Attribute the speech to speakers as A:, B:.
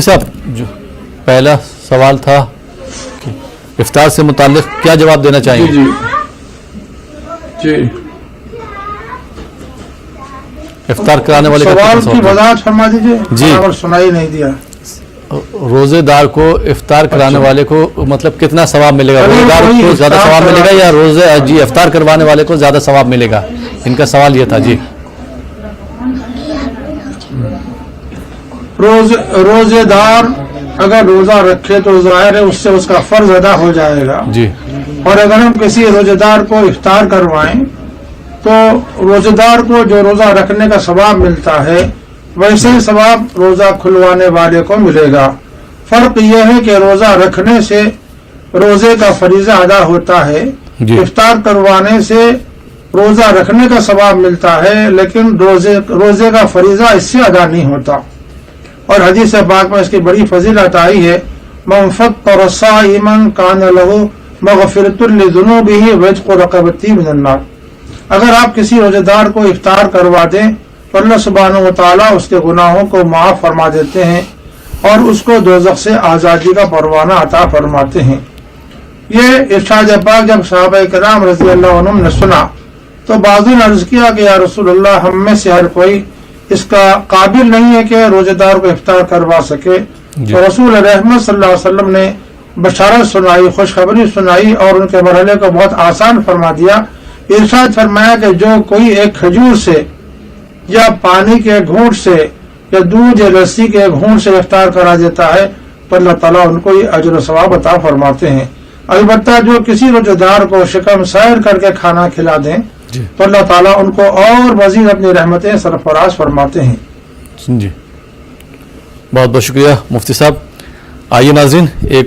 A: صاحب جو پہلا سوال تھا کہ افطار سے متعلق کیا جواب دینا چاہیں گے؟
B: جی
A: افطار کرانے والے کا
B: سوال کی وضاحت فرما دیجیے.
A: جی.
B: اور سنائی نہیں دیا.
A: روزے دار کو افطار کرانے والے کو مطلب کتنا ثواب ملے گا؟ روزے دار کو زیادہ ثواب ملے گا یا روزے افطار کروانے والے کو زیادہ ثواب ملے گا؟ ان کا سوال یہ تھا. جی
B: روزے دار اگر روزہ رکھے تو ظاہر ہے اس سے اس کا فرض ادا ہو جائے گا.
A: جی
B: اور اگر ہم کسی روزے دار کو افطار کروائیں تو روزے دار کو جو روزہ رکھنے کا ثواب ملتا ہے ویسے ہی ثواب روزہ کھلوانے والے کو ملے گا. فرق یہ ہے کہ روزہ رکھنے سے روزے کا فریضہ ادا ہوتا ہے.
A: جی.
B: افطار کروانے سے روزہ رکھنے کا ثواب ملتا ہے لیکن روزے کا فریضہ اس سے ادا نہیں ہوتا. اور حدیث پاک میں اس کی بڑی فضیلت آئی ہے. من فطر صائما کان له مغفرۃ لذنوبہ وعتق رقبۃ من النار. اگر آپ کسی روزے دار کو افطار کروا دیں تو اللہ سبحانہ و تعالیٰ اس کے گناہوں کو معاف فرما دیتے ہیں اور اس کو دوزخ سے آزادی کا پروانہ عطا فرماتے ہیں. یہ ارشاد پاک جب صحابہ کرام رضی اللہ عنہم نے سنا تو بعضوں نے عرض کیا کہ یا رسول اللہ ہم میں سے ہر کوئی اس کا قابل نہیں ہے کہ روزے دار کو افطار کروا سکے. تو رسول رحمت صلی اللہ علیہ وسلم نے بشارت سنائی، خوشخبری سنائی اور ان کے مرحلے کو بہت آسان فرما دیا. ارشاد فرمایا کہ جو کوئی ایک کھجور سے یا پانی کے گھونٹ سے یا دودھ یا لسی کے گھونٹ سے افطار کرا دیتا ہے تو اللہ تعالیٰ ان کو یہ اجر و ثواب عطا فرماتے ہیں. البتہ جو کسی روزے دار کو شکم سیر کر کے کھانا کھلا دیں تو اللہ تعالیٰ ان کو اور مزید اپنی رحمتیں سرفراز فرماتے ہیں.
A: جی بہت بہت شکریہ مفتی صاحب. آئیے ناظرین ایک